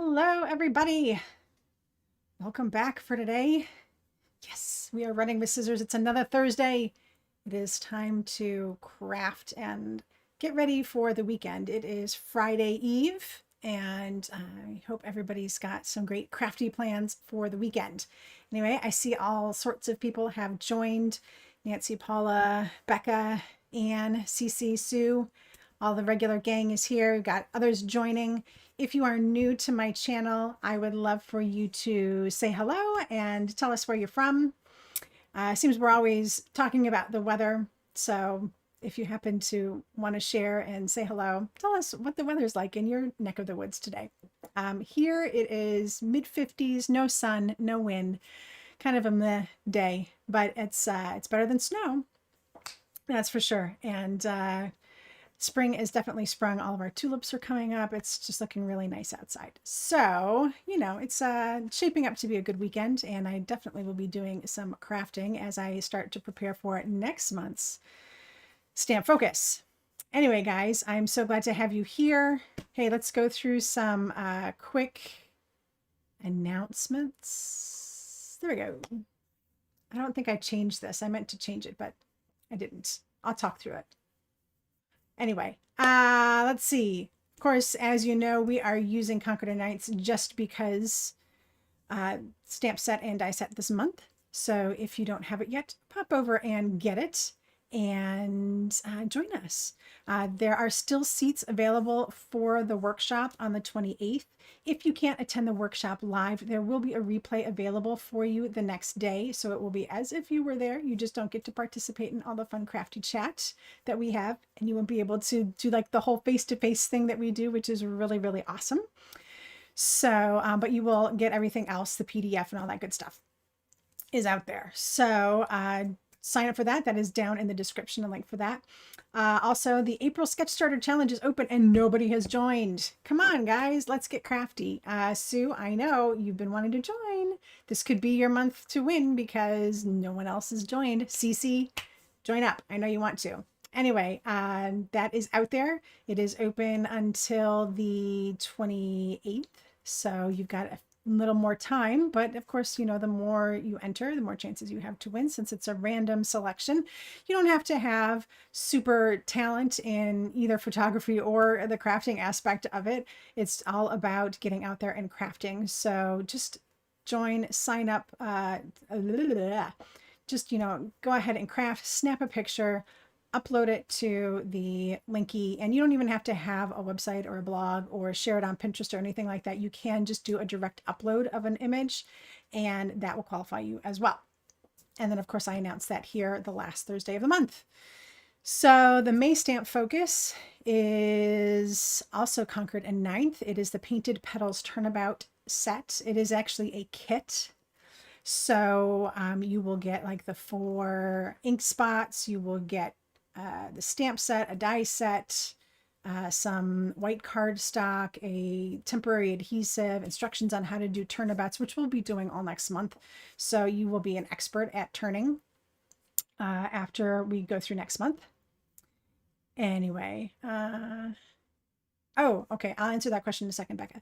Hello, everybody. Welcome back for today. Yes, we are running with scissors. It's another Thursday. It is time to craft and get ready for the weekend. It is Friday Eve, and I hope everybody's got some great crafty plans for the weekend. Anyway, I see all sorts of people have joined. Nancy, Paula, Becca, Anne, Cece, Sue. All the regular gang is here. We've got others joining. If you are new to my channel, I would love for you to say hello and tell us where you're from. Seems we're always talking about the weather. So if you happen to want to share and say hello, tell us what the weather's like in your neck of the woods today. Here it is mid-50s, no sun, no wind, kind of a meh day, but it's better than snow. That's for sure. And spring is definitely sprung. All of our tulips are coming up. It's just looking really nice outside. So, it's shaping up to be a good weekend, and I definitely will be doing some crafting as I start to prepare for next month's Stamp Focus. Anyway, guys, I'm so glad to have you here. Hey, let's go through some quick announcements. There we go. I don't think I changed this. I meant to change it, but I didn't. I'll talk through it. Anyway, let's see. Of course, as you know, we are using Concord Nights just because stamp set and die set this month. So if you don't have it yet, pop over and get it and join us. There are still seats available for the workshop on the 28th. If you can't attend the workshop live, there will be a replay available for you the next day. So it will be as if you were there. You just don't get to participate in all the fun crafty chat that we have, and you won't be able to do like the whole face-to-face thing that we do, which is really, really awesome. So, but you will get everything else, the PDF and all that good stuff is out there. So, sign up for that. That is down in the description, a link for that. Also, the April Sketch Starter Challenge is open and nobody has joined. Come on, guys, let's get crafty. Sue, I know you've been wanting to join. This could be your month to win because no one else has joined. Cece, join up. I know you want to. Anyway, that is out there. It is open until the 28th. So you've got a little more time, but of course, the more you enter, the more chances you have to win. Since it's a random selection, you don't have to have super talent in either photography or the crafting aspect of it. It's all about getting out there and crafting. So just join, sign up, just, go ahead and craft, snap a picture, upload it to the Linky, and you don't even have to have a website or a blog or share it on Pinterest or anything like that. You can just do a direct upload of an image and that will qualify you as well. And then of course I announced that here the last Thursday of the month. So the May Stamp Focus is also Concord and 9th. It is the Painted Petals Turnabout set. It is actually a kit. So you will get like the 4 ink spots, you will get the stamp set, a die set, some white cardstock, a temporary adhesive, instructions on how to do turnabouts, which we'll be doing all next month. So you will be an expert at turning after we go through next month. Anyway, oh, okay. I'll answer that question in a second, Becca.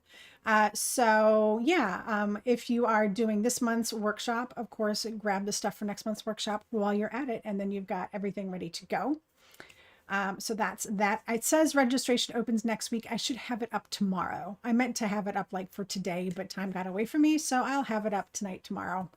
So yeah, if you are doing this month's workshop, of course, grab the stuff for next month's workshop while you're at it, and then you've got everything ready to go. So that's that. It says registration opens next week. I should have it up tomorrow. I meant to have it up like for today, but time got away from me. So I'll have it up tonight, tomorrow.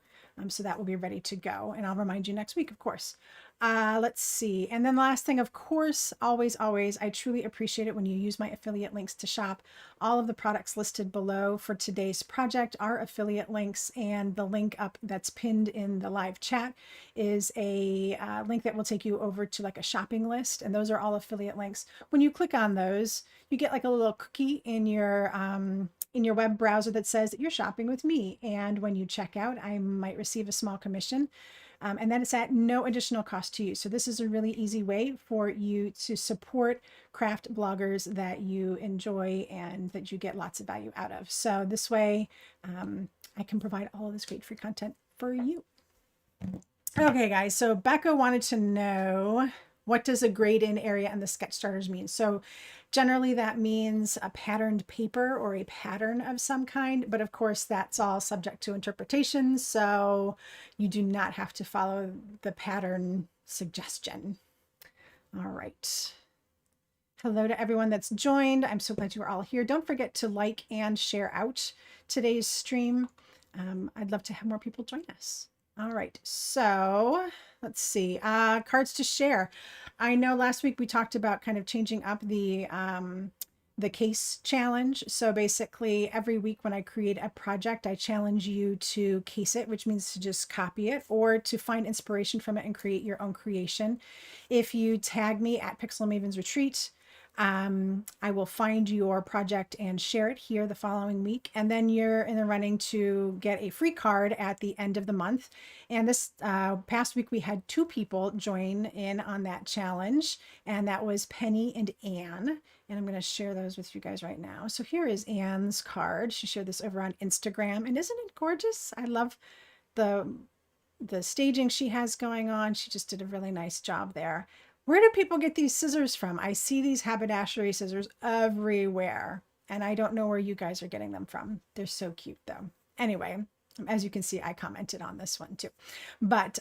So that will be ready to go. And I'll remind you next week, of course. Let's see. And then the last thing, of course, always, I truly appreciate it when you use my affiliate links to shop. All of the products listed below for today's project are affiliate links, and the link up that's pinned in the live chat is a link that will take you over to like a shopping list. And those are all affiliate links. When you click on those, you get like a little cookie in your web browser that says you're shopping with me. And when you check out, I might receive a small commission. And that is at no additional cost to you. So this is a really easy way for you to support craft bloggers that you enjoy and that you get lots of value out of. So this way, I can provide all of this great free content for you. Okay, guys, so Becca wanted to know What does a grayed in area in the sketch starters mean? So generally that means a patterned paper or a pattern of some kind, but of course that's all subject to interpretation. So you do not have to follow the pattern suggestion. All right. Hello to everyone that's joined. I'm so glad you are all here. Don't forget to like and share out today's stream. I'd love to have more people join us. All right, so let's see. Cards to share. I know last week we talked about kind of changing up the case challenge. So basically every week when I create a project, I challenge you to case it, which means to just copy it or to find inspiration from it and create your own creation. If you tag me at Pixel Mavens Retreat, I will find your project and share it here the following week. And then you're in the running to get a free card at the end of the month. And this past week, we had 2 people join in on that challenge. And that was Penny and Anne. And I'm going to share those with you guys right now. So here is Anne's card. She shared this over on Instagram. And isn't it gorgeous? I love the staging she has going on. She just did a really nice job there. Where do people get these scissors from? I see these haberdashery scissors everywhere, and I don't know where you guys are getting them from. They're so cute though. Anyway, as you can see, I commented on this one too. But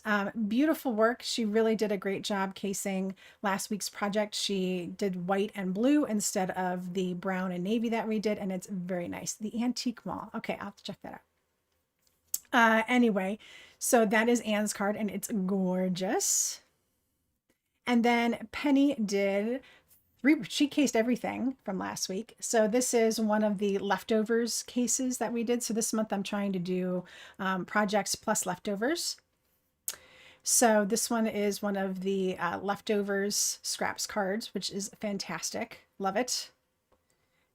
beautiful work. She really did a great job casing last week's project. She did white and blue instead of the brown and navy that we did, and it's very nice. The Antique Mall. Okay, I'll have to check that out. Anyway, so that is Anne's card, and it's gorgeous. And then Penny did she cased everything from last week. So this is one of the leftovers cases that we did. So this month I'm trying to do projects plus leftovers. So this one is one of the leftovers scraps cards, which is fantastic. Love it.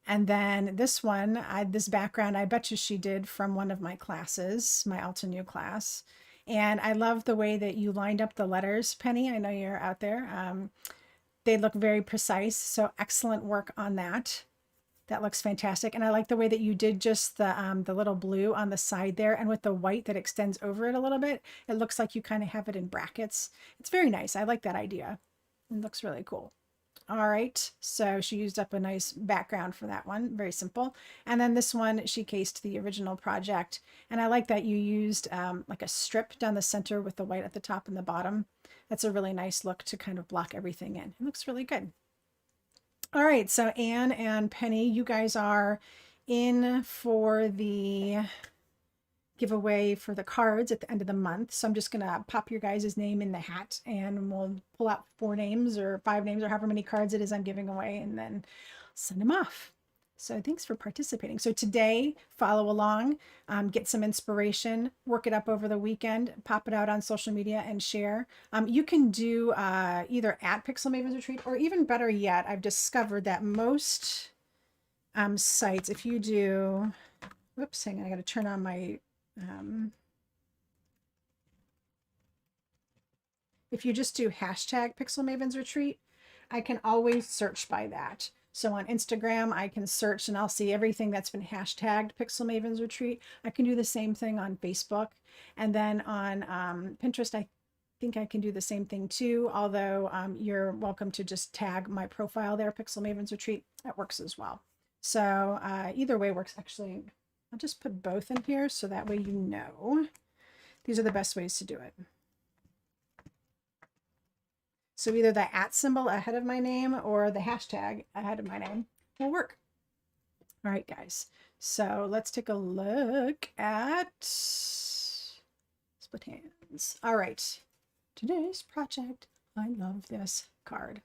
And then this one, this background, I bet you she did from one of my classes, my Alta New class. And I love the way that you lined up the letters, Penny. I know you're out there. They look very precise. So excellent work on that. That looks fantastic. And I like the way that you did just the little blue on the side there. And with the white that extends over it a little bit, it looks like you kind of have it in brackets. It's very nice. I like that idea. It looks really cool. All right, so she used up a nice background for that one. Very simple. And then this one, she cased the original project. And I like that you used like a strip down the center with the white at the top and the bottom. That's a really nice look to kind of block everything in. It looks really good. All right, so Anne and Penny, you guys are in for the giveaway for the cards at the end of the month. So I'm just going to pop your guys' name in the hat and we'll pull out 4 names or 5 names or however many cards it is I'm giving away and then send them off. So thanks for participating. So today, follow along, get some inspiration, work it up over the weekend, pop it out on social media and share. You can do either at Pixel Mavens Retreat or even better yet, I've discovered that most sites, if you do, whoops, hang on, I got to turn on my if you just do hashtag Pixel Mavens Retreat, I can always search by that. So on Instagram, I can search and I'll see everything that's been hashtagged Pixel Mavens Retreat. I can do the same thing on Facebook. And then on Pinterest, I think I can do the same thing too, although you're welcome to just tag my profile there, Pixel Mavens Retreat. That works as well. So either way works. Actually, I'll just put both in here so that way you know. These are the best ways to do it. So either the @ symbol ahead of my name or the hashtag ahead of my name will work. All right, guys. So let's take a look at split hands. All right. Today's project. I love this card.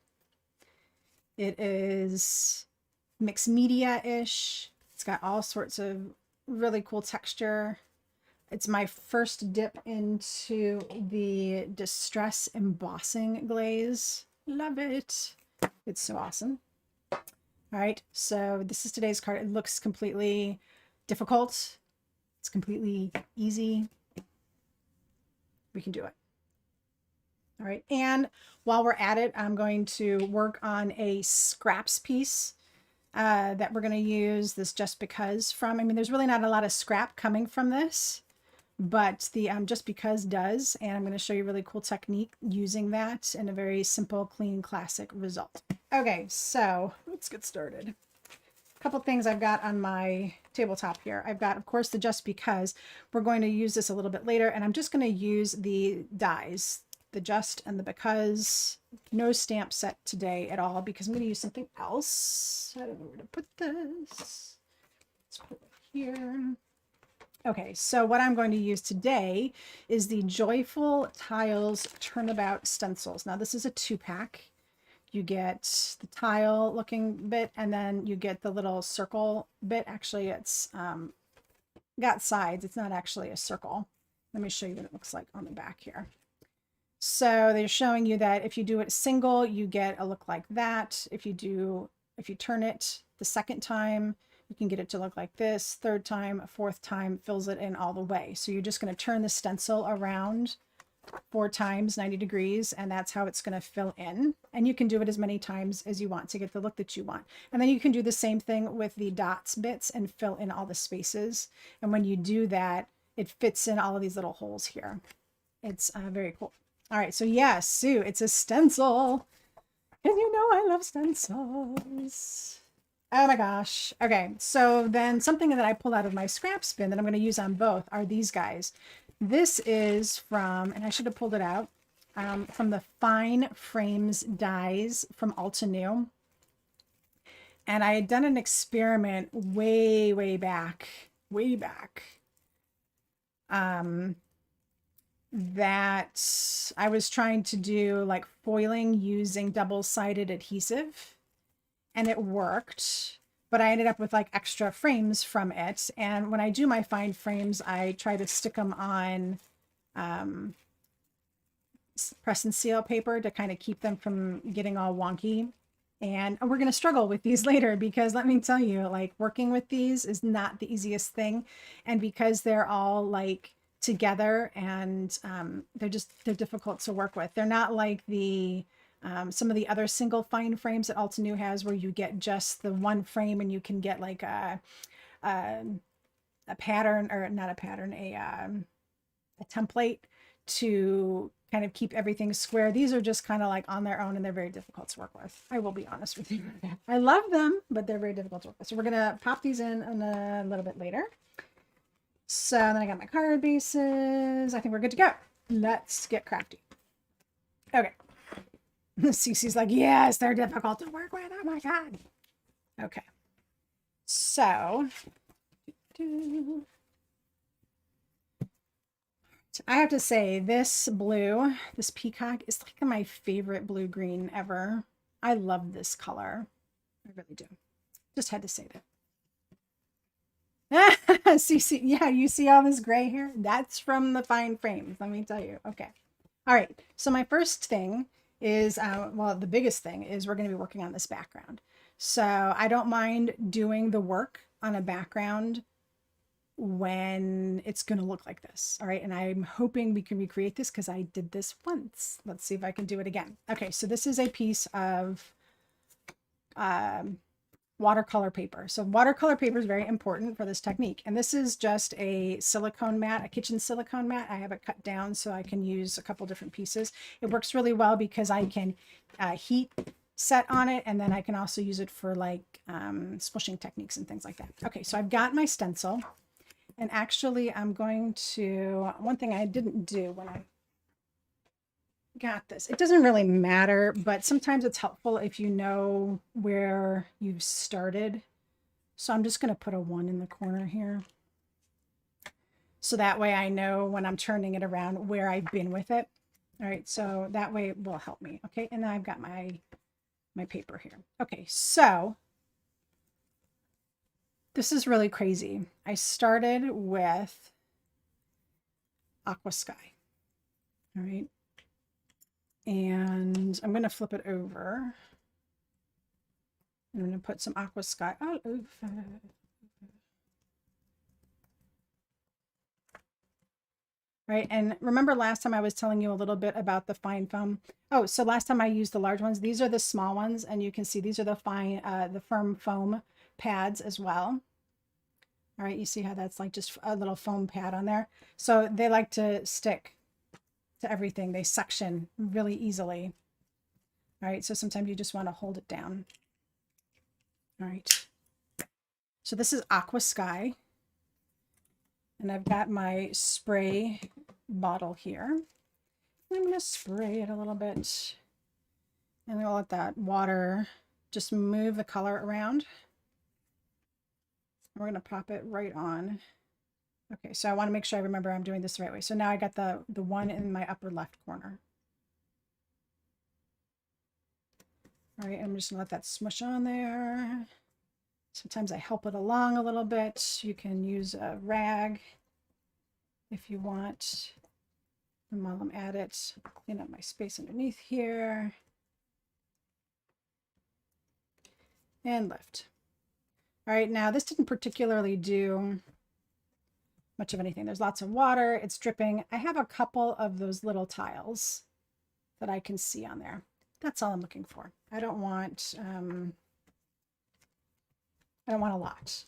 It is mixed media-ish. It's got all sorts of really cool texture. It's my first dip into the distress embossing glaze. Love it. It's so awesome. All right, so this is today's card. It looks completely difficult. It's completely easy. We can do it. All right, and while we're at it, I'm going to work on a scraps piece that we're going to use this Just Because from. I mean, there's really not a lot of scrap coming from this, but the Just Because does, and I'm going to show you a really cool technique using that and a very simple, clean, classic result. Okay, so let's get started. A couple things I've got on my tabletop here. I've got, of course, the Just Because. We're going to use this a little bit later, and I'm just going to use the dies, the Just and the Because. No stamp set today at all because I'm going to use something else. I don't know where to put this. Let's put it here. Okay, so what I'm going to use today is the Joyful Tiles Turnabout stencils. Now this is a 2-pack. You get the tile looking bit and then you get the little circle bit. Actually, it's got sides. It's not actually a circle. Let me show you what it looks like on the back here. So they're showing you that if you do it single, you get a look like that. If you turn it the second time, you can get it to look like this. Third time, fourth time, fills it in all the way. So you're just going to turn the stencil around 4 times, 90 degrees, and that's how it's going to fill in. And you can do it as many times as you want to get the look that you want. And then you can do the same thing with the dots bits and fill in all the spaces. And when you do that, it fits in all of these little holes here. It's very cool. All right, so yeah, Sue, it's a stencil. And you know I love stencils. Oh my gosh. Okay, so then something that I pulled out of my scrap bin that I'm going to use on both are these guys. This is from, and I should have pulled it out, from the Fine Frames dies from Altenew. And I had done an experiment way back, that I was trying to do like foiling using double-sided adhesive. And it worked, but I ended up with like extra frames from it. And when I do my fine frames, I try to stick them on press and seal paper to kind of keep them from getting all wonky. And we're going to struggle with these later because let me tell you, like working with these is not the easiest thing. And because they're all like together and they're difficult to work with. They're not like the some of the other single fine frames that Altenew has where you get just the one frame and you can get like a pattern, or not a pattern, a template to kind of keep everything square. These are just kind of like on their own and they're very difficult to work with. I will be honest with you. I love them, but they're very difficult to work with. So we're going to pop these in a little bit later. So then I got my card bases. I think we're good to go. Let's get crafty. Okay. Cece's like, yes, they're difficult to work with. Oh my God. Okay. So I have to say this blue, this peacock is like my favorite blue-green ever. I love this color. I really do. Just had to say that. Cece, yeah, you see all this gray here? That's from the fine frames, let me tell you. Okay. All right. So my first thing is, well, the biggest thing is we're going to be working on this background. So I don't mind doing the work on a background when it's going to look like this. All right. And I'm hoping we can recreate this because I did this once. Let's see if I can do it again. Okay. So this is a piece of watercolor paper. So watercolor paper is very important for this technique. And this is just a silicone mat, a kitchen silicone mat. I have it cut down so I can use a couple different pieces. It works really well because I can heat set on it. And then I can also use it for like smushing techniques and things like that. Okay, so I've got my stencil. And actually I'm going to, one thing I didn't do when I got this, it doesn't really matter, but sometimes it's helpful if you know where you've started. So I'm just going to put a 1 in the corner here. So that way I know when I'm turning it around where I've been with it. All right, so that way it will help me. Okay, and then I've got my paper here. Okay, so this is really crazy. I started with Aqua Sky. All right. And I'm going to flip it over. I'm going to put some Aqua Sky all over. Right, and remember last time I was telling you a little bit about the fine foam. Oh, so last time I used the large ones. These are the small ones, and you can see these are the fine, the firm foam pads as well. All right, you see how that's like just a little foam pad on there? So they like to stick to everything. They suction really easily. All right, so sometimes you just want to hold it down. All right. So this is Aqua Sky. And I've got my spray bottle here. I'm going to spray it a little bit. And I'll let that water just move the color around. We're going to pop it right on. Okay, so I want to make sure I remember I'm doing this the right way. So now I got the one in my upper left corner. All right, I'm just going to let that smush on there. Sometimes I help it along a little bit. You can use a rag if you want. And while I'm at it, clean up my space underneath here. And lift. All right, now this didn't particularly do much of anything. There's lots of water, it's dripping. I have a couple of those little tiles that I can see on there. That's all I'm looking for. I don't want a lot.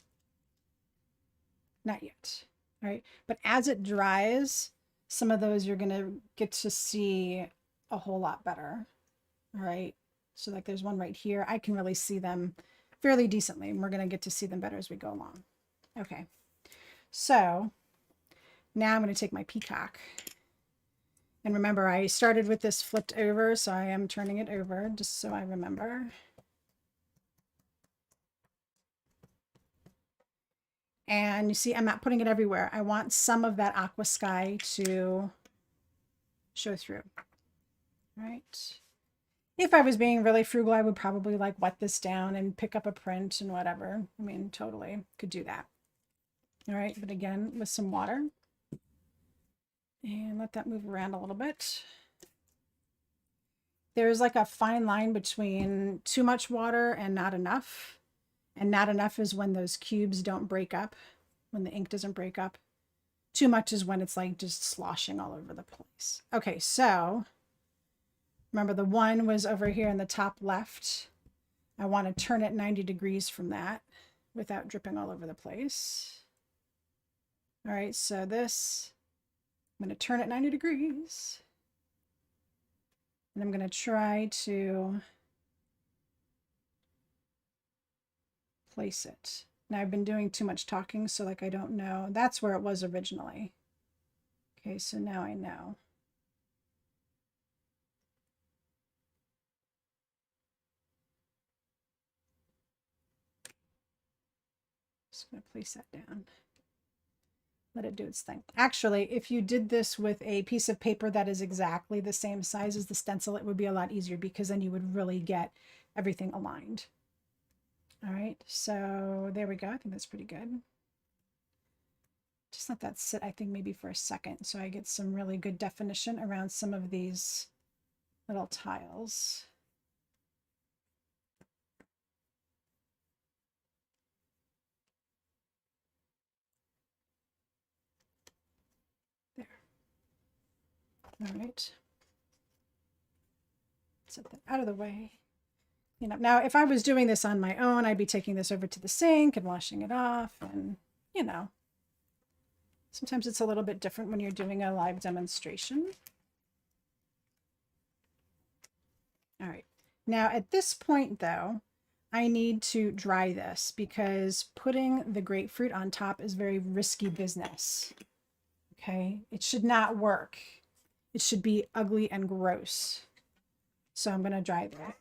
Not yet. All right, but as it dries, some of those you're gonna get to see a whole lot better. All right, so like there's one right here. I can really see them fairly decently, and we're gonna get to see them better as we go along. Okay, so now I'm gonna take my peacock. And remember, I started with this flipped over, so I am turning it over just so I remember. And you see, I'm not putting it everywhere. I want some of that Aqua Sky to show through. All right. If I was being really frugal, I would probably like wet this down and pick up a print and whatever. I mean, totally could do that. All right, but again, with some water. And let that move around a little bit. There's like a fine line between too much water and not enough. And not enough is when those cubes don't break up, when the ink doesn't break up. Too much is when it's like just sloshing all over the place. Okay, so remember the one was over here in the top left. I want to turn it 90 degrees from that without dripping all over the place. All right, so this, I'm going to turn it 90 degrees. And I'm going to try to place it. Now I've been doing too much talking, so like I don't know. That's where it was originally. Okay, so now I know. Just going to place that down. Let it do its thing. Actually, if you did this with a piece of paper that is exactly the same size as the stencil, it would be a lot easier because then you would really get everything aligned. All right, so there we go. I think that's pretty good. Just let that sit, I think, maybe for a second so I get some really good definition around some of these little tiles. There. All right. Set that out of the way. You know, now if I was doing this on my own, I'd be taking this over to the sink and washing it off, and you know, sometimes it's a little bit different when you're doing a live demonstration. All right, now at this point though, I need to dry this because putting the grapefruit on top is very risky business. Okay, it should not work. It should be ugly and gross. So I'm going to dry that.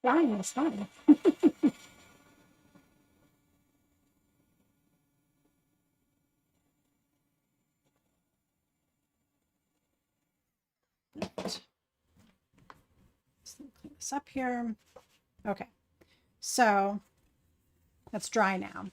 Drying is fun. Let's clean this up here. Okay, so that's dry now.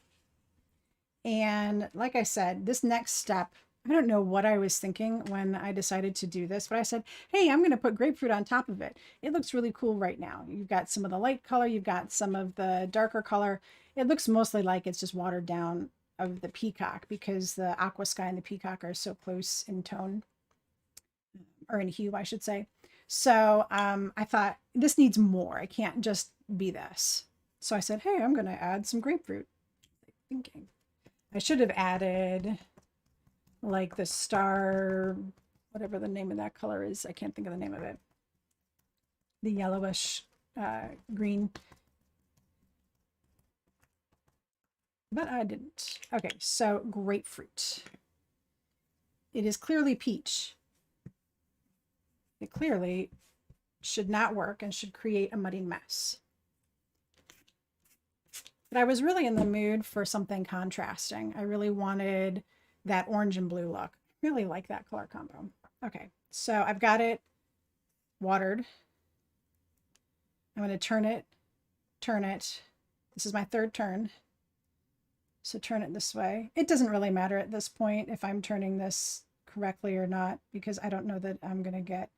And like I said, this next step, I don't know what I was thinking when I decided to do this, but I said, hey, I'm going to put grapefruit on top of it. It looks really cool right now. You've got some of the light color, you've got some of the darker color. It looks mostly like it's just watered down of the peacock because the aqua sky and the peacock are so close in tone, or in hue, I should say. So I thought this needs more. It can't just be this. So I said, hey, I'm going to add some grapefruit. Thinking I should have added like the star, whatever the name of that color is. I can't think of the name of it. The yellowish green. But I didn't. Okay, so grapefruit. It is clearly peach. It clearly should not work and should create a muddy mess. But I was really in the mood for something contrasting. I really wanted that orange and blue look. Really like that color combo. Okay, so I've got it watered. I'm going to turn it. This is my third turn. So turn it this way. It doesn't really matter at this point if I'm turning this correctly or not, because I don't know that I'm going to get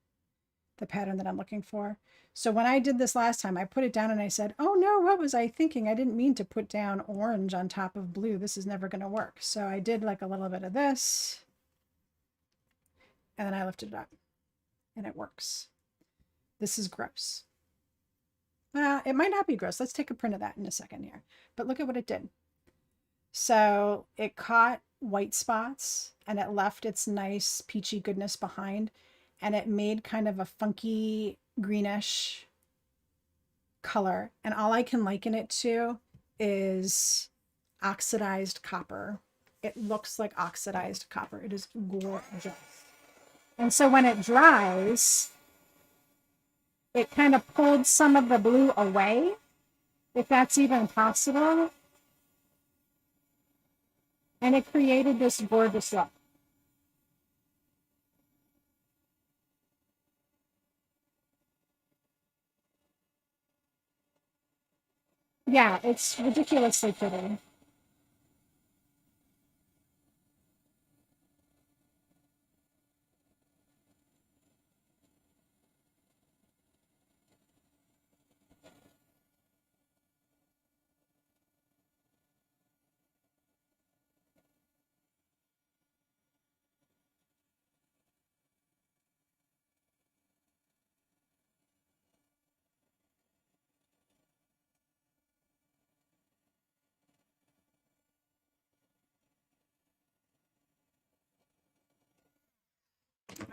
the pattern that I'm looking for. So when I did this last time, I put it down and I said, oh no, what was I thinking? I didn't mean to put down orange on top of blue. This is never going to work. So I did like a little bit of this, and then I lifted it up, and it works. This is gross. It might not be gross. Let's take a print of that in a second here. But look at what it did. So it caught white spots and it left its nice peachy goodness behind, and it made kind of a funky greenish color. And all I can liken it to is oxidized copper. It looks like oxidized copper. It is gorgeous. And so when it dries, it kind of pulled some of the blue away, if that's even possible. And it created this gorgeous look. Yeah, it's ridiculously pretty.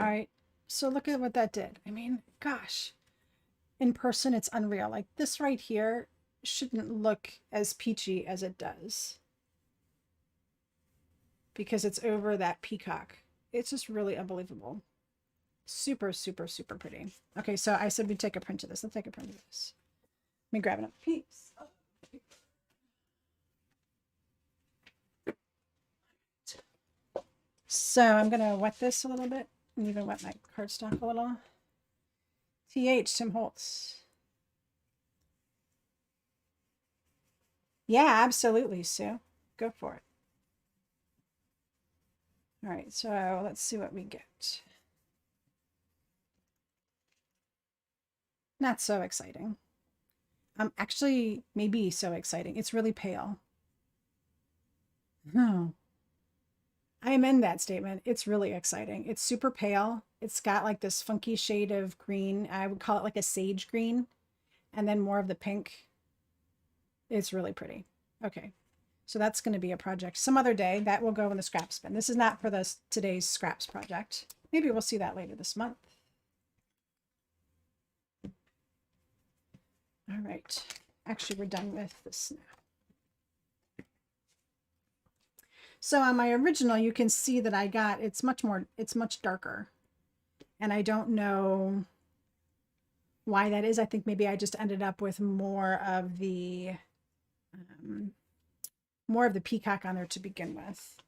All right, so look at what that did. I mean, gosh, in person, it's unreal. Like this right here shouldn't look as peachy as it does because it's over that peacock. It's just really unbelievable. Super, super, super pretty. Okay, so I said we'd take a print of this. Let's take a print of this. Let me grab another piece. So I'm going to wet this a little bit and even wet my cardstock a little. TH, Tim Holtz. Yeah, absolutely, Sue. Go for it. All right, so let's see what we get. Not so exciting. Actually, maybe so exciting. It's really pale. No. I amend that statement. It's really exciting. It's super pale. It's got like this funky shade of green. I would call it like a sage green, and then more of the pink. It's really pretty. Okay, so that's going to be a project some other day. That will go in the scraps bin. This is not for today's scraps project. Maybe we'll see that later this month. All right. Actually, we're done with this now. So on my original, you can see that I got, it's much darker. And I don't know why that is. I think maybe I just ended up with more of the peacock on there to begin with.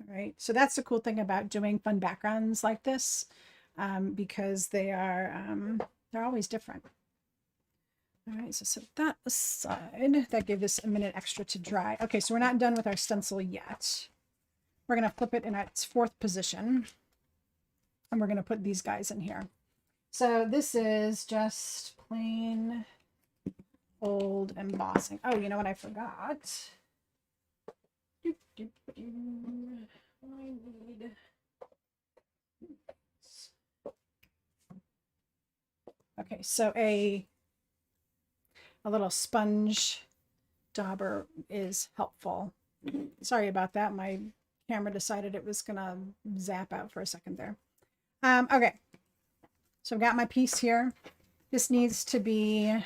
All right. So that's the cool thing about doing fun backgrounds like this, because they're always different. All right, so set that aside. That gave this a minute extra to dry. Okay, so we're not done with our stencil yet. We're going to flip it in its 4th position. And we're going to put these guys in here. So this is just plain old embossing. Oh, you know what I forgot? I need... Okay, so a little sponge dauber is helpful. Sorry about that. My camera decided it was gonna zap out for a second there. Okay, so I've got my piece here. This needs to be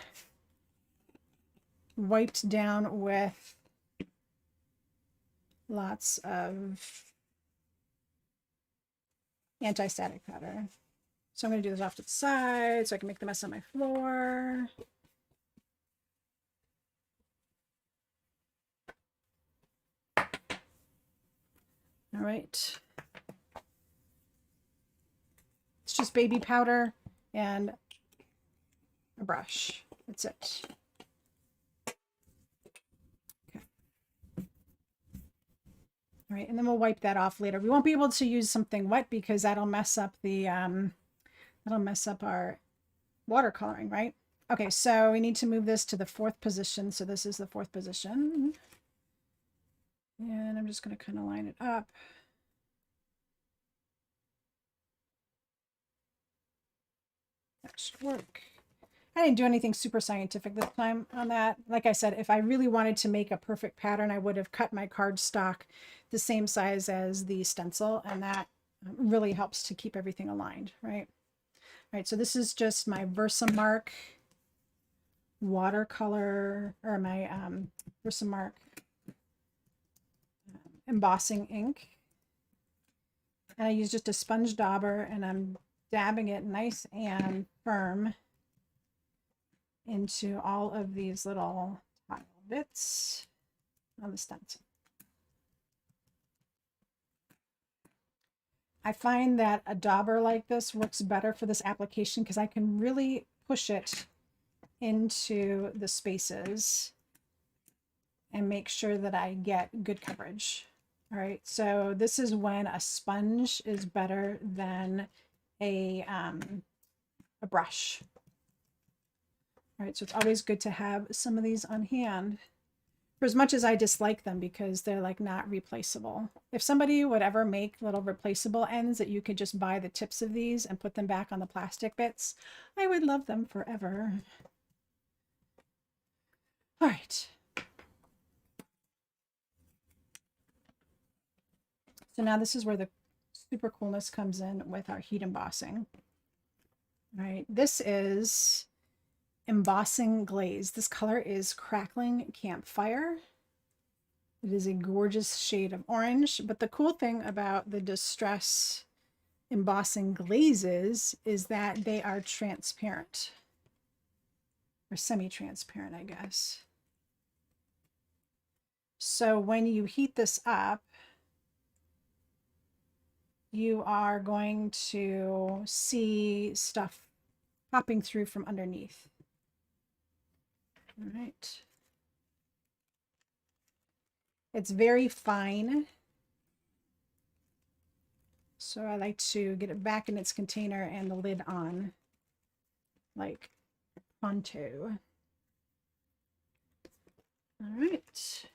wiped down with lots of anti-static powder. So I'm going to do this off to the side so I can make the mess on my floor. All right. It's just baby powder and a brush. That's it. Okay. All right, and then we'll wipe that off later. We won't be able to use something wet because that'll mess up the that'll mess up our watercoloring, right? Okay, so we need to move this to the 4th position. So this is the 4th position. And I'm just going to kind of line it up. That should work. I didn't do anything super scientific this time on that. Like I said, if I really wanted to make a perfect pattern, I would have cut my cardstock the same size as the stencil, and that really helps to keep everything aligned, right? All right, so this is just my Versamark watercolor, or my Versamark embossing ink. And I use just a sponge dauber, and I'm dabbing it nice and firm into all of these little tile bits on the stencil. I find that a dauber like this works better for this application because I can really push it into the spaces and make sure that I get good coverage. All right, so this is when a sponge is better than a brush. All right, so it's always good to have some of these on hand, for as much as I dislike them because they're like not replaceable. If somebody would ever make little replaceable ends that you could just buy the tips of these and put them back on the plastic bits, I would love them forever. All right. So now this is where the super coolness comes in with our heat embossing. All right, this is embossing glaze. This color is Crackling Campfire. It is a gorgeous shade of orange, but the cool thing about the Distress embossing glazes is that they are transparent, or semi-transparent, I guess. So when you heat this up, you are going to see stuff popping through from underneath. All right. It's very fine. So I like to get it back in its container and the lid on, like pronto. All right.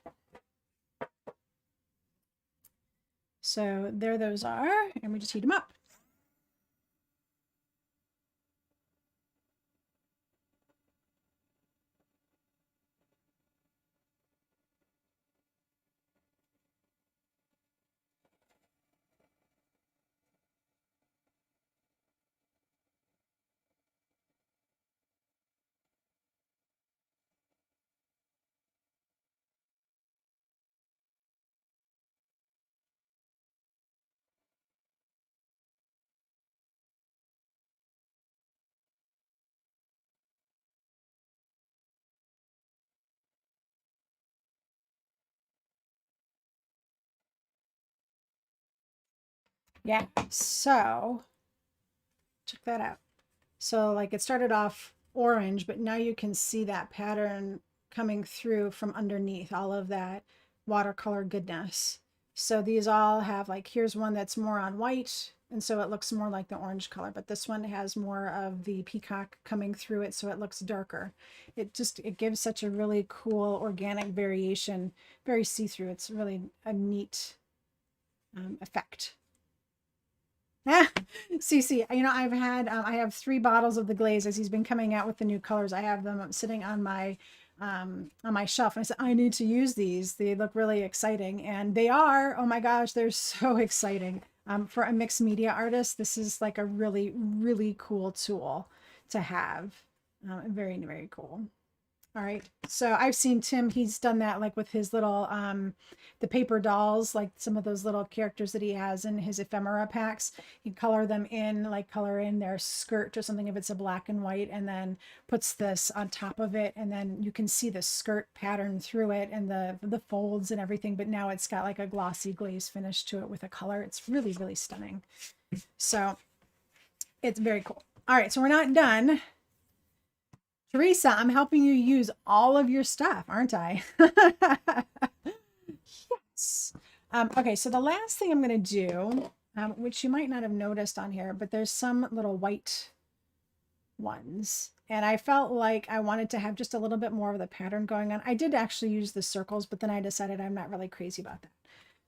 So there those are, and we just heat them up. Yeah, so Check that out. So like it started off orange, but now you can see that pattern coming through from underneath all of that watercolor goodness. So these all have like, here's one that's more on white, and so it looks more like the orange color, but this one has more of the peacock coming through it, so it looks darker. It gives such a really cool organic variation, very see-through. It's really a neat effect. CC, you know, I have 3 bottles of the glaze as he's been coming out with the new colors. I have them sitting on my shelf, and I said, I need to use these. They look really exciting, and they are. Oh my gosh, they're so exciting. For a mixed media artist, this is like a really, really cool tool to have. Very, very cool. All right, so I've seen Tim, he's done that like with his little, the paper dolls, like some of those little characters that he has in his ephemera packs. He'd color them in, like color in their skirt or something if it's a black and white, and then puts this on top of it, and then you can see the skirt pattern through it and the folds and everything, but now it's got like a glossy glaze finish to it with a color. It's really, really stunning. So it's very cool. All right, so we're not done. Teresa, I'm helping you use all of your stuff, aren't I? Yes. Okay, so the last thing I'm going to do, which you might not have noticed on here, but there's some little white ones. And I felt like I wanted to have just a little bit more of the pattern going on. I did actually use the circles, but then I decided I'm not really crazy about that.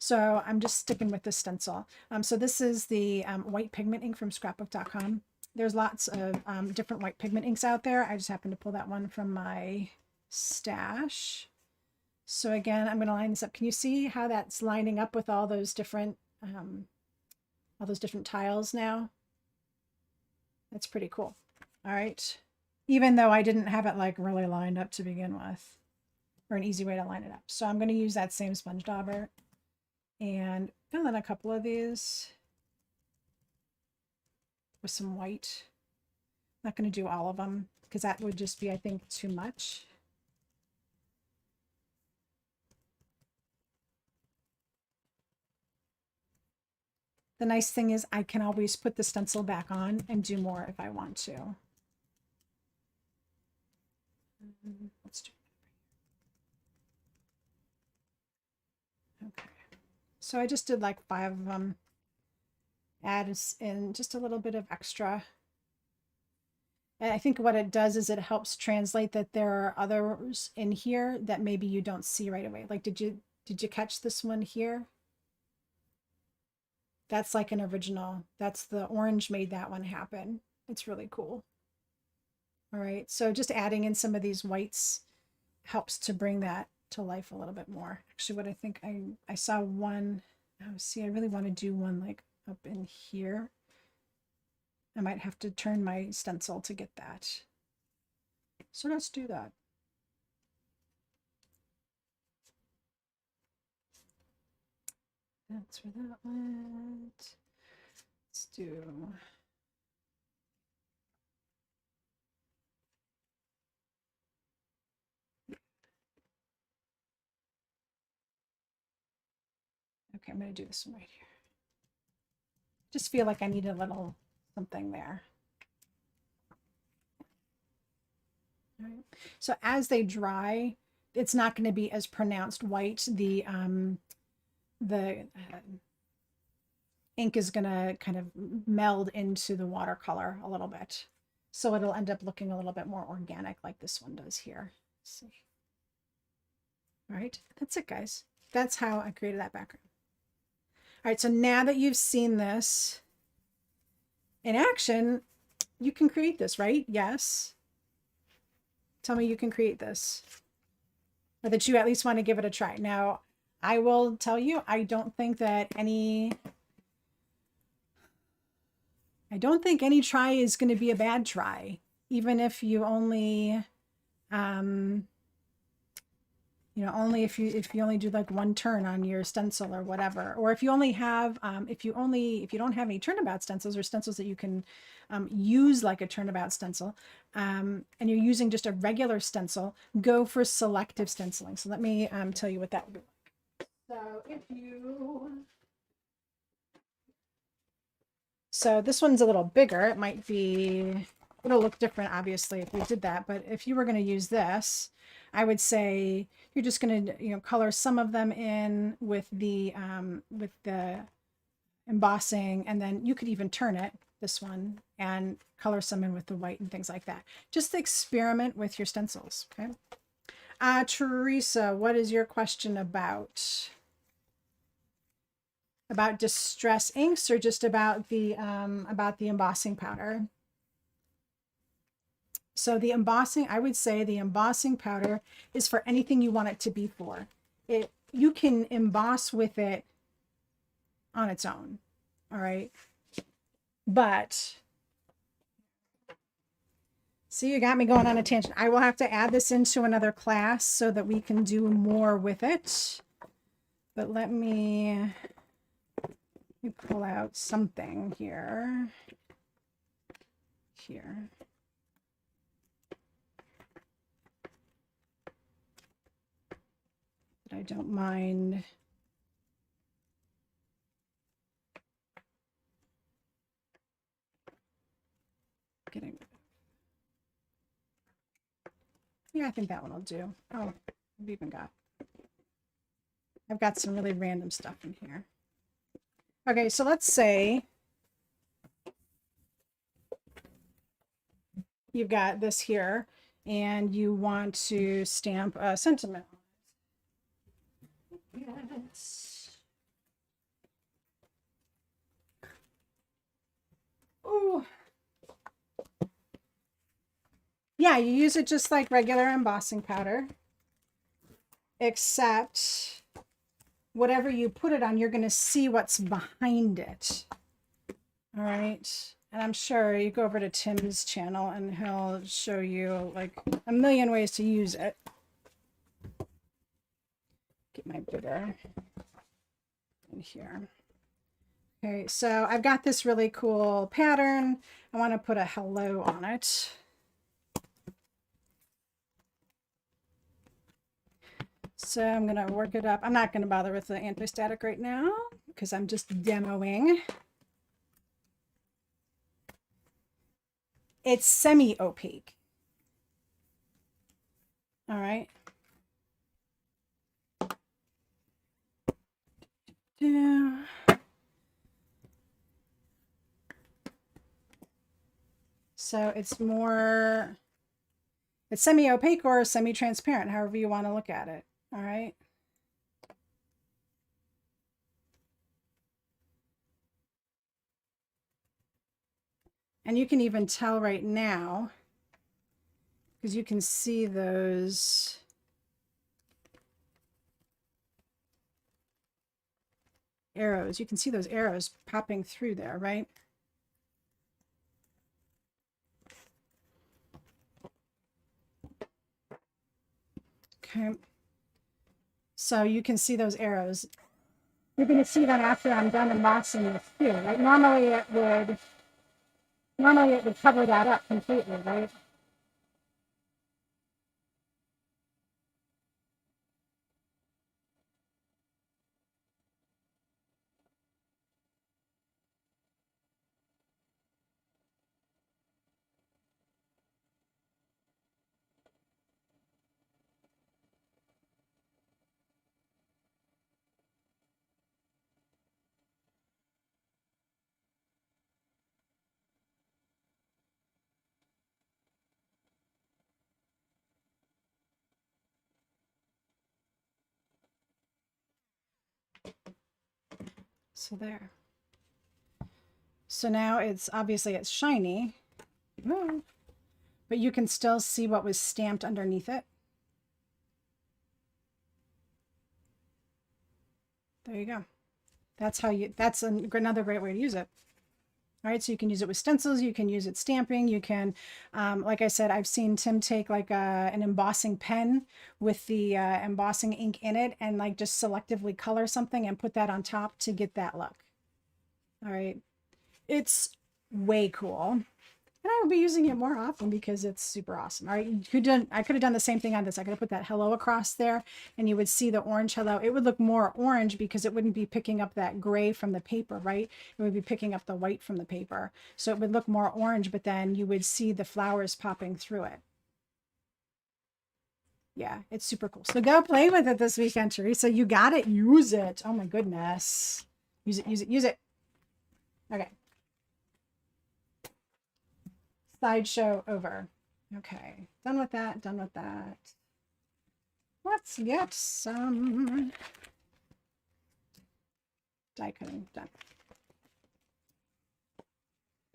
So I'm just sticking with the stencil. So this is the white pigment ink from scrapbook.com. There's lots of different white pigment inks out there. I just happened to pull that one from my stash. So again, I'm going to line this up. Can you see how that's lining up with all those different tiles now? That's pretty cool. All right. Even though I didn't have it like really lined up to begin with, or an easy way to line it up. So I'm going to use that same sponge dauber and fill in a couple of these with some white. I'm not going to do all of them because that would just be, I think, too much. The nice thing is I can always put the stencil back on and do more if I want to. Let's do it. Okay. So I just did like 5 of them. Add in just a little bit of extra. And I think what it does is it helps translate that there are others in here that maybe you don't see right away. Like, did you catch this one here? That's like an original. That's the orange made that one happen. It's really cool. All right, so just adding in some of these whites helps to bring that to life a little bit more. Actually, what I think I saw one, oh, see, I really want to do one like up in here. I might have to turn my stencil to get that. So let's do that. That's where that went. Let's do... Okay, I'm going to do this one right here. Just feel like I need a little something there. All right. So as they dry, it's not going to be as pronounced white. The ink is going to kind of meld into the watercolor a little bit. So it'll end up looking a little bit more organic like this one does here. Let's see. All right, that's it, guys. That's how I created that background. All right, so now that you've seen this in action, you can create this, right? Yes. Tell me you can create this, or that you at least want to give it a try. Now, I will tell you, I don't think any try is going to be a bad try, even if you only, only if you only do like one turn on your stencil or whatever, or if you only have, if you don't have any turnabout stencils or stencils that you can use like a turnabout stencil, and you're using just a regular stencil, go for selective stenciling. So let me tell you what that would be like. So this one's a little bigger. It might be, it'll look different, obviously, if we did that. But if you were going to use this, I would say you're just going to, you know, color some of them in with the embossing, and then you could even turn it, this one, and color some in with the white and things like that. Just experiment with your stencils, okay? Teresa, what is your question about? About distress inks or just about the embossing powder? So the embossing, I would say the embossing powder is for anything you want it to be for. You can emboss with it on its own, all right? But see, you got me going on a tangent. I will have to add this into another class so that we can do more with it. But let me pull out something here. But I don't mind getting. Yeah, I think that one will do. Oh, I've got some really random stuff in here. Okay, so let's say you've got this here and you want to stamp a sentiment. Yes. Oh. Yeah, you use it just like regular embossing powder, except whatever you put it on, you're going to see what's behind it. All right. And I'm sure you go over to Tim's channel and he'll show you like a million ways to use it. Get my bigger in here. Okay, so I've got this really cool pattern. I want to put a hello on it. So I'm going to work it up. I'm not going to bother with the anti-static right now because I'm just demoing. It's semi-opaque. All right. Yeah. So it's semi-opaque or semi-transparent, however you want to look at it. All right. And you can even tell right now, because you can see those arrows. You can see those arrows popping through there, right? Okay. So you can see those arrows. You're going to see them after I'm done embossing this too, right? Normally it would cover that up completely, right? So there. So now it's obviously it's shiny, but you can still see what was stamped underneath it. There you go. That's another great way to use it. All right, so you can use it with stencils, you can use it stamping, you can, like I said, I've seen Tim take like an embossing pen with the embossing ink in it and like just selectively color something and put that on top to get that look. All right, it's way cool. And I will be using it more often because it's super awesome. All right, I could have done the same thing on this. I could have put that hello across there and you would see the orange hello. It would look more orange because it wouldn't be picking up that gray from the paper, right? It would be picking up the white from the paper. So it would look more orange, but then you would see the flowers popping through it. Yeah, it's super cool. So go play with it this weekend, Teresa. You got it. Use it. Oh my goodness. Use it, use it, use it. Okay. Slideshow over. Okay. Done with that. Done with that. Let's get some die cutting done.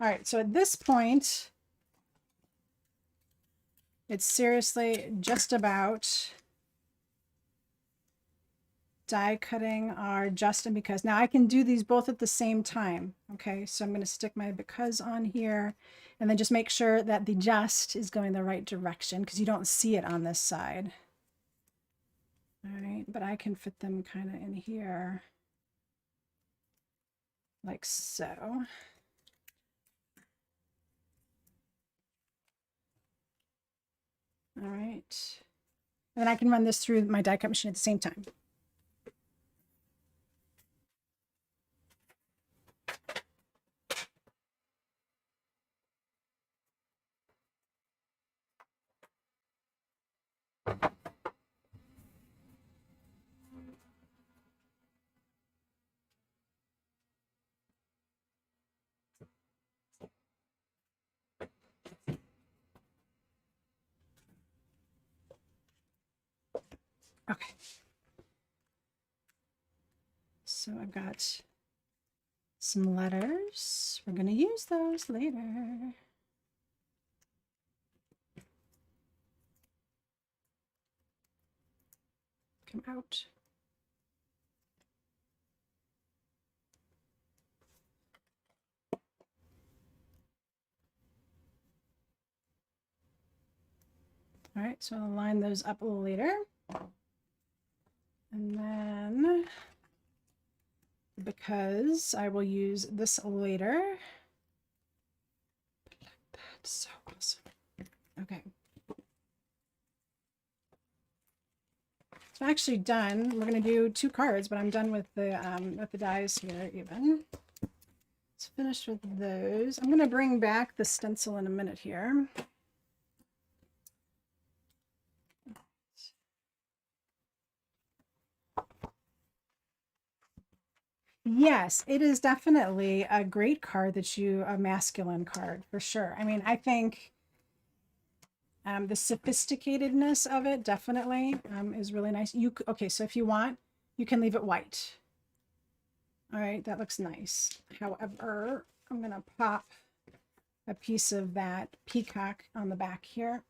All right. So at this point, it's seriously just about die cutting our just and because. Now I can do these both at the same time. Okay, so I'm going to stick my because on here and then just make sure that the just is going the right direction because you don't see it on this side. All right, but I can fit them kind of in here like so. All right, and then I can run this through my die cut machine at the same time. Okay. So I've got some letters. We're going to use those later. Come out. All right, so I'll line those up a little later. And then, because I will use this later. That's so awesome. Okay. So I'm actually done. We're going to do 2 cards, but I'm done with the dies here even. Let's finish with those. I'm going to bring back the stencil in a minute here. Yes, it is definitely a great card a masculine card for sure. I mean, I think the sophisticatedness of it definitely is really nice. Okay, so if you want, you can leave it white. All right, that looks nice. However, I'm going to pop a piece of that peacock on the back here.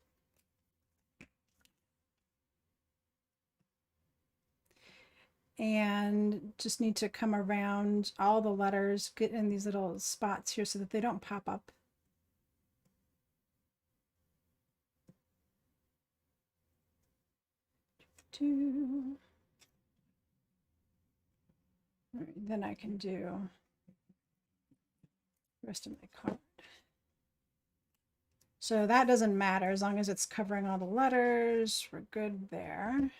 And just need to come around all the letters, get in these little spots here so that they don't pop up. All right, then I can do the rest of my card. So that doesn't matter as long as it's covering all the letters. We're good there.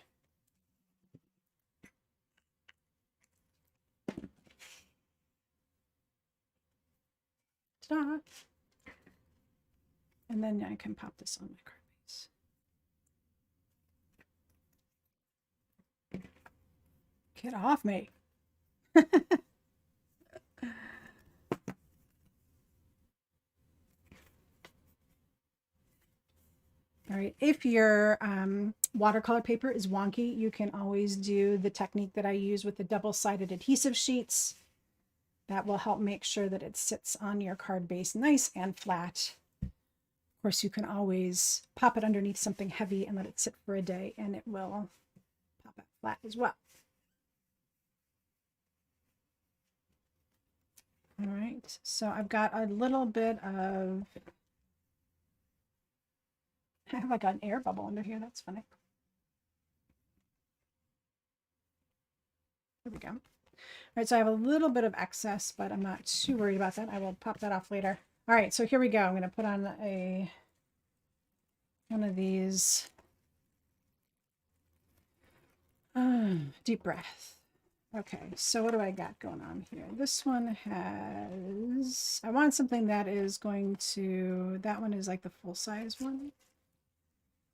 Ta-da. And then I can pop this on my card base. Get off me. All right, if your watercolor paper is wonky, you can always do the technique that I use with the double-sided adhesive sheets. That will help make sure that it sits on your card base nice and flat. Of course, you can always pop it underneath something heavy and let it sit for a day, and it will pop it flat as well. All right, so I've got a little bit of, I have like an air bubble under here. That's funny. There we go. All right, so I have a little bit of excess, but I'm not too worried about that. I will pop that off later. All right, so here we go. I'm going to put on one of these. Deep breath. Okay, so what do I got going on here? This one has, I want something that is going to, that one is like the full size one.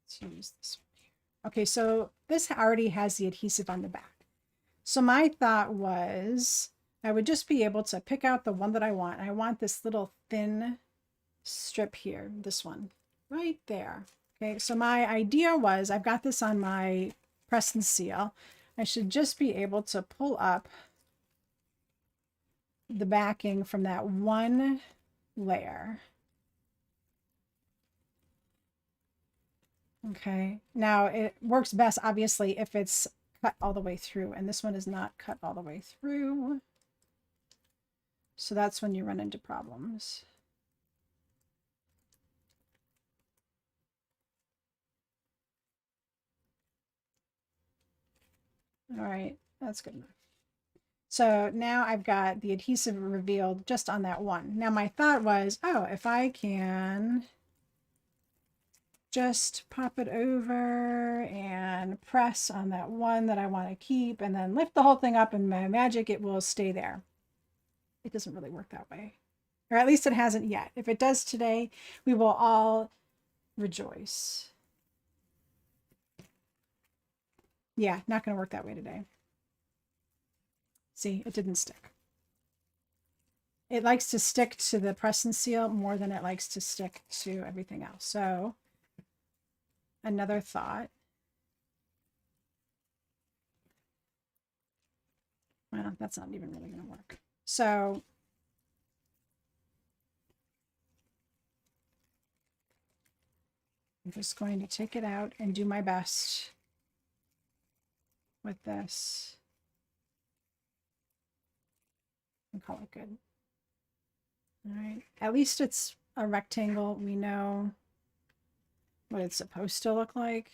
Let's use this one here. Okay, so this already has the adhesive on the back. So my thought was I would just be able to pick out the one that I want. I want this little thin strip here, this one right there. Okay, so my idea was I've got this on my press and seal. I should just be able to pull up the backing from that one layer. Okay, now it works best obviously if it's cut all the way through, and this one is not cut all the way through. So that's when you run into problems. All right, that's good enough. So now I've got the adhesive revealed just on that one. Now my thought was, oh, if I can just pop it over and press on that one that I want to keep and then lift the whole thing up and by magic it will stay there. It doesn't really work that way. Or at least it hasn't yet. If it does today, we will all rejoice. Yeah, not going to work that way today. See, it didn't stick. It likes to stick to the press and seal more than it likes to stick to everything else. So another thought. Well, that's not even really going to work. So I'm just going to take it out and do my best with this and call it good. All right, at least it's a rectangle. We know what it's supposed to look like.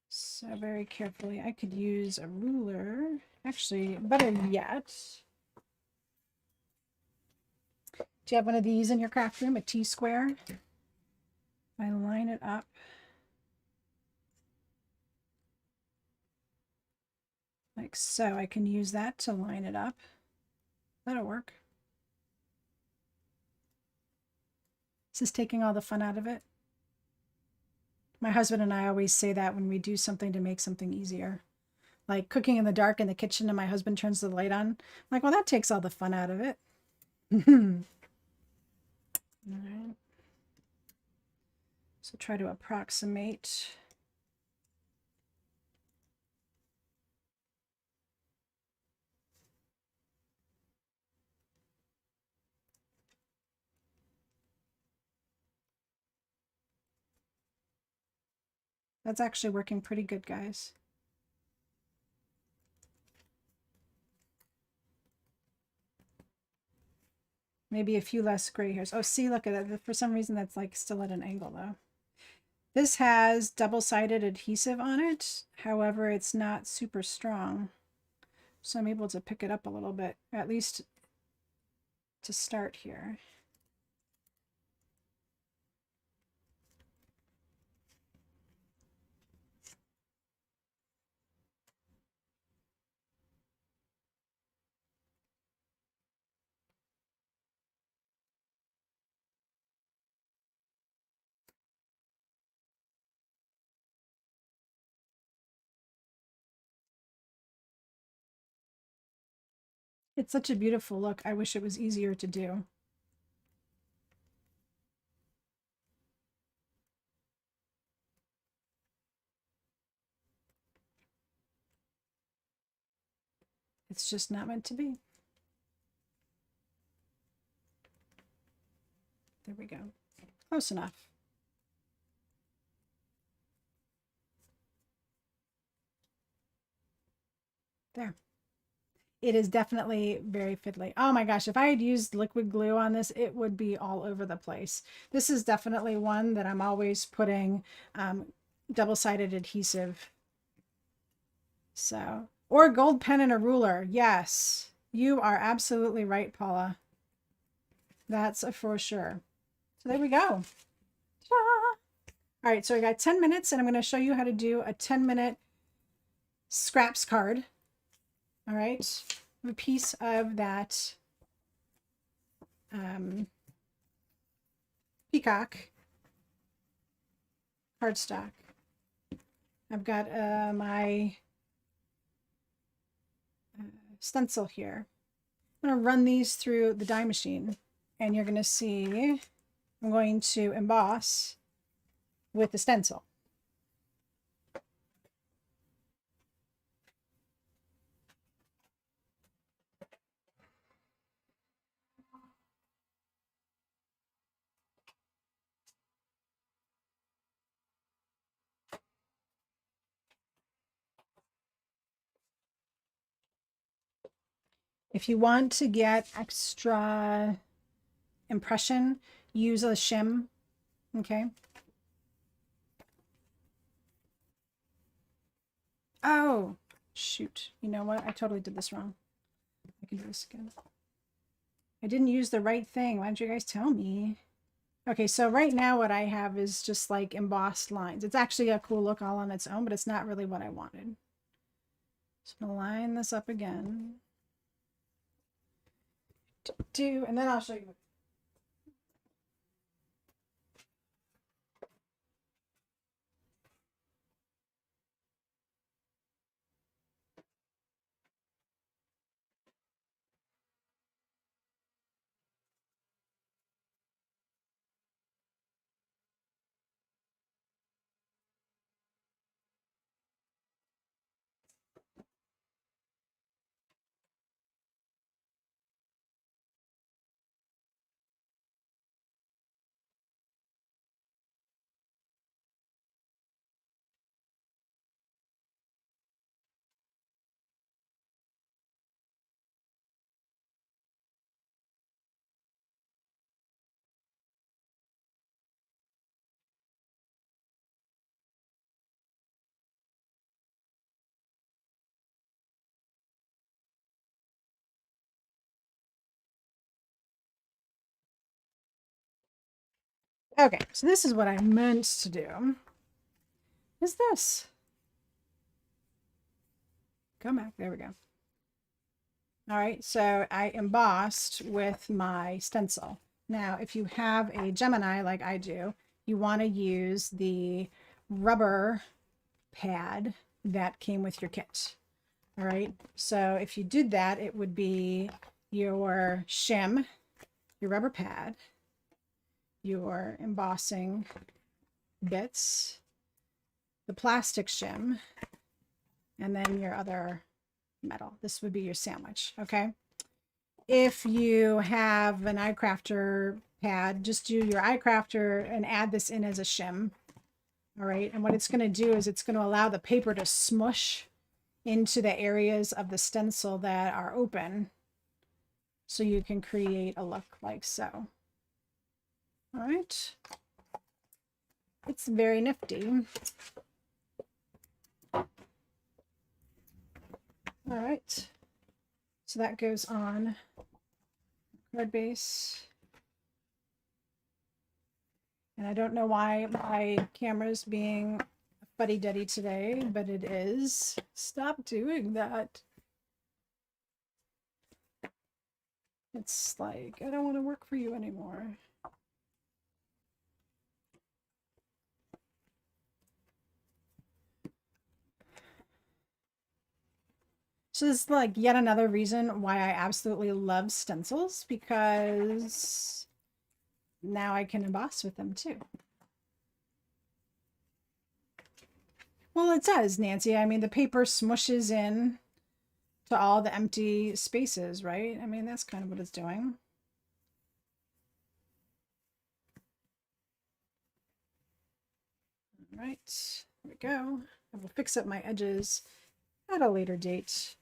So very carefully, I could use a ruler. Actually, better yet, do you have one of these in your craft room, a T-square? I line it up. Like so, I can use that to line it up. That'll work. This is taking all the fun out of it. My husband and I always say that when we do something to make something easier. Like cooking in the dark in the kitchen and my husband turns the light on. I'm like, well, that takes all the fun out of it. All right. So try to approximate. That's actually working pretty good, guys. Maybe a few less gray hairs. Oh, see, look at that. For some reason, that's like still at an angle though. This has double-sided adhesive on it. However, it's not super strong. So I'm able to pick it up a little bit, at least to start here. It's such a beautiful look. I wish it was easier to do. It's just not meant to be. There we go. Close enough. There. It is definitely very fiddly. Oh my gosh, if I had used liquid glue on this, it would be all over the place. This is definitely one that I'm always putting double-sided adhesive So, or a gold pen and a ruler. Yes, you are absolutely right, Paula. That's a for sure. So there we go. Ta-da! All right, so I got 10 minutes and I'm going to show you how to do a 10-minute scraps card. All right, a piece of that peacock cardstock. I've got my stencil here. I'm going to run these through the die machine and you're going to see I'm going to emboss with the stencil. If you want to get extra impression, use a shim, okay? Oh, shoot. You know what? I totally did this wrong. I can do this again. I didn't use the right thing. Why didn't you guys tell me? Okay, so right now what I have is just like embossed lines. It's actually a cool look all on its own, but it's not really what I wanted. So I'm gonna line this up again. And then I'll show you. Okay, so this is what I meant to do. Is this? Come back. There we go. All right, so I embossed with my stencil. Now, if you have a Gemini like I do, you want to use the rubber pad that came with your kit. All right, so if you did that, it would be your shim, your rubber pad, your embossing bits, the plastic shim, and then your other metal. This would be your sandwich, okay? If you have an iCrafter pad, just do your iCrafter and add this in as a shim, all right? And what it's going to do is it's going to allow the paper to smush into the areas of the stencil that are open so you can create a look like so. All right. It's very nifty. All right. So that goes on card base. And I don't know why my camera's being fuddy-duddy today, but it is. Stop doing that. It's like, I don't want to work for you anymore. So this is like yet another reason why I absolutely love stencils, because now I can emboss with them too. Well, it does, Nancy. I mean, the paper smushes in to all the empty spaces, right? I mean, that's kind of what it's doing. All right, there we go. I will fix up my edges at a later date.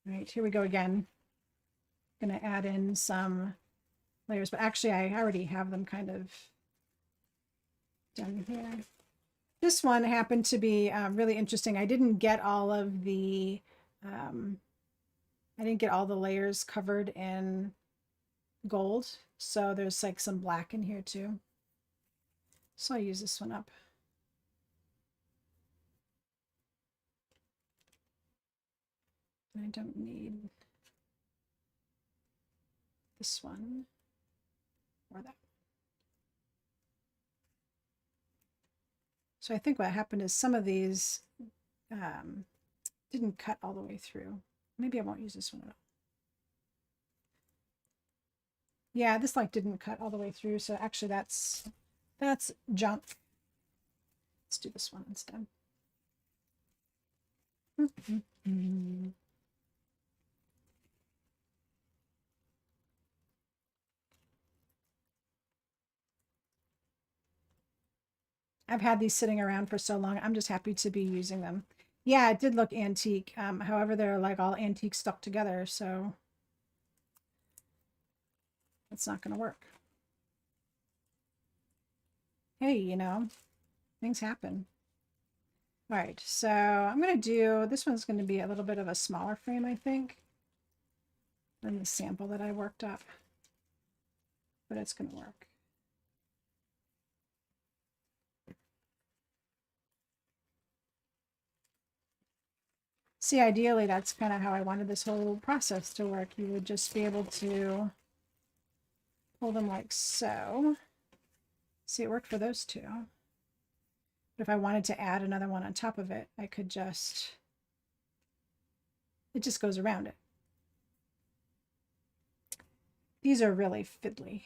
All right, here we go again. I'm gonna add in some layers, but actually I already have them kind of done here. This one happened to be really interesting. I didn't get all of the, I didn't get all the layers covered in gold. So there's like some black in here too. So I'll use this one up. I don't need this one or that. So I think what happened is some of these didn't cut all the way through. Maybe I won't use this one at all. Yeah, this like didn't cut all the way through. So actually that's junk. Let's do this one instead. I've had these sitting around for so long. I'm just happy to be using them. Yeah, it did look antique. However, they're like all antique stuck together, so it's not going to work. Hey, you know, things happen. All right, so I'm going to do, this one's going to be a little bit of a smaller frame, I think, than the sample that I worked up, but it's going to work. See, ideally, that's kind of how I wanted this whole process to work. You would just be able to pull them like so. See, it worked for those two. But if I wanted to add another one on top of it, I could just, it just goes around it. These are really fiddly.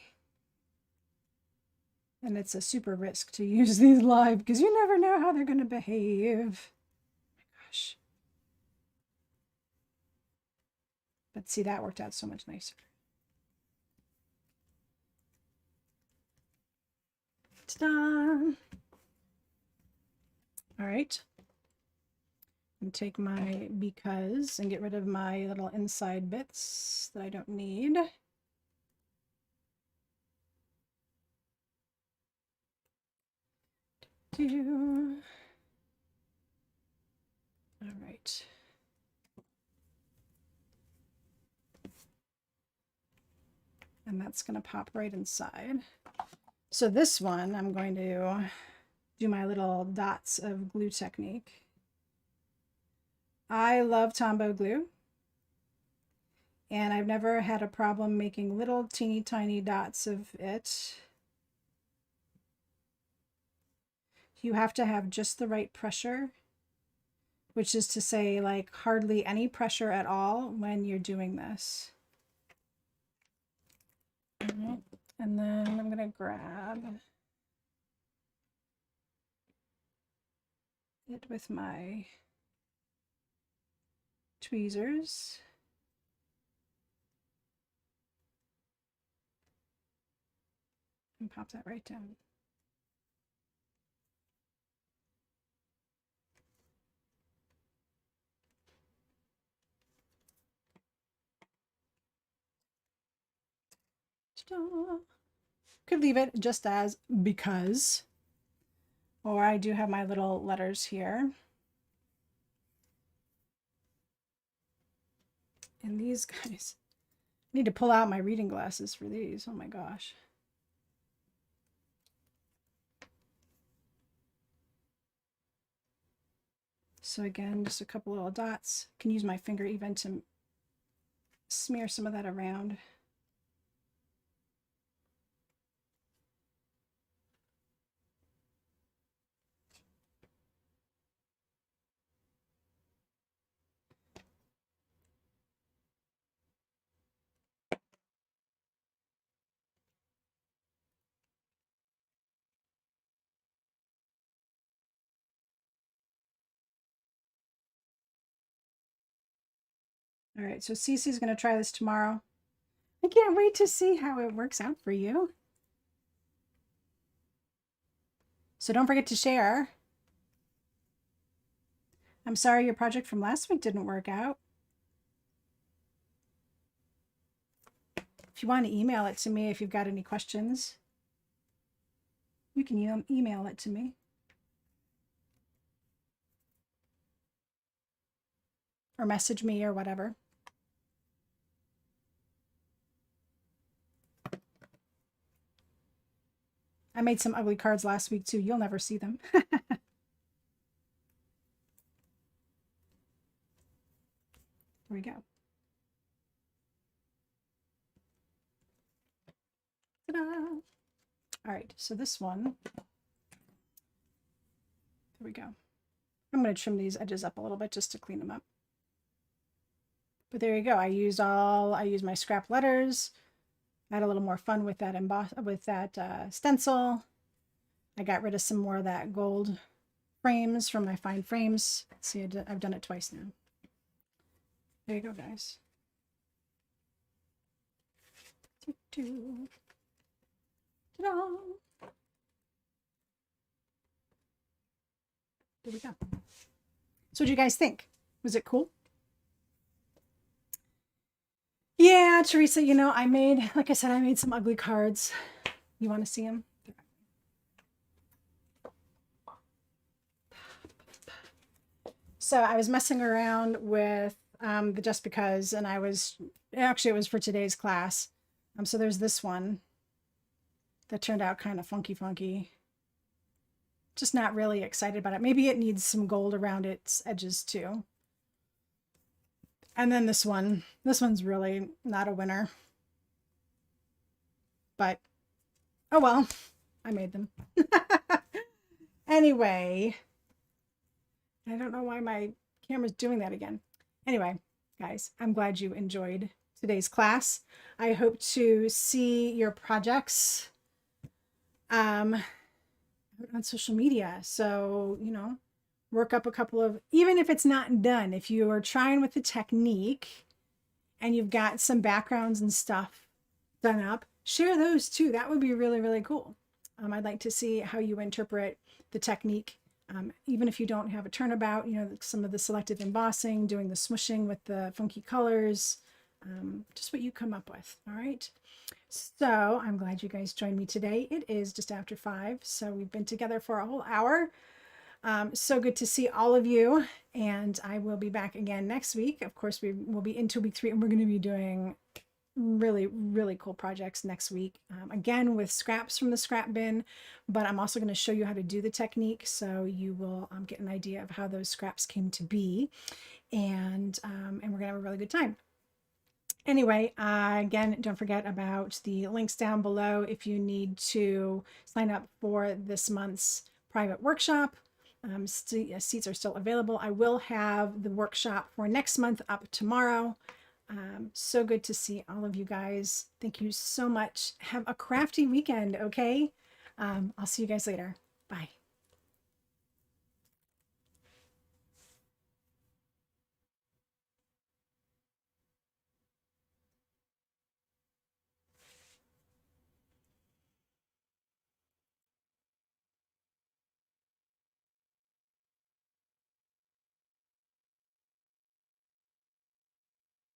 And it's a super risk to use these live because you never know how they're going to behave. Oh my gosh. But see, that worked out so much nicer. Ta-da! All right. And take my because and get rid of my little inside bits that I don't need. All right. And that's going to pop right inside. So this one, I'm going to do my little dots of glue technique. I love Tombow glue. And I've never had a problem making little teeny tiny dots of it. You have to have just the right pressure, which is to say like hardly any pressure at all when you're doing this. All right. And then I'm going to grab it with my tweezers. And pop that right down. Could leave it just as because, or I do have my little letters here. And these guys, I need to pull out my reading glasses for these. Oh my gosh. So again, just a couple little dots. I can use my finger even to smear some of that around. All right, so Cece's going to try this tomorrow. I can't wait to see how it works out for you. So don't forget to share. I'm sorry your project from last week didn't work out. If you want to email it to me if you've got any questions, you can email it to me. or message me or whatever. I made some ugly cards last week too. You'll never see them. There we go. Ta-da! All right, so this one, there we go. I'm going to trim these edges up a little bit just to clean them up. But there you go. I used my scrap letters. I had a little more fun with that stencil. I got rid of some more of that gold frames from my fine frames. See, I've done it twice now. There you go, guys. Ta-da! There we go. So what do you guys think? Was it cool? Yeah, Teresa, you know, like I said, I made some ugly cards. You want to see them? So I was messing around with the Just Because, and it was for today's class. So there's this one that turned out kind of funky. Just not really excited about it. Maybe it needs some gold around its edges too. And then this one's really not a winner. But, oh well, I made them. Anyway, I don't know why my camera's doing that again. Anyway, guys, I'm glad you enjoyed today's class. I hope to see your projects on social media. So, you know, work up a couple of, even if it's not done, if you are trying with the technique and you've got some backgrounds and stuff done up, share those too. That would be really, really cool. I'd like to see how you interpret the technique. Even if you don't have a turnabout, you know, some of the selective embossing, doing the smooshing with the funky colors, just what you come up with. All right. So I'm glad you guys joined me today. It is just after 5. So we've been together for a whole hour. So good to see all of you. And I will be back again next week. Of course, we will be into week 3 and we're going to be doing really, really cool projects next week. Again, with scraps from the scrap bin, but I'm also going to show you how to do the technique. So you will get an idea of how those scraps came to be. And we're going to have a really good time. Anyway, again, don't forget about the links down below if you need to sign up for this month's private workshop. Seats are still available. I will have the workshop for next month up tomorrow. So good to see all of you guys. Thank you so much. Have a crafty weekend, okay? I'll see you guys later. Bye.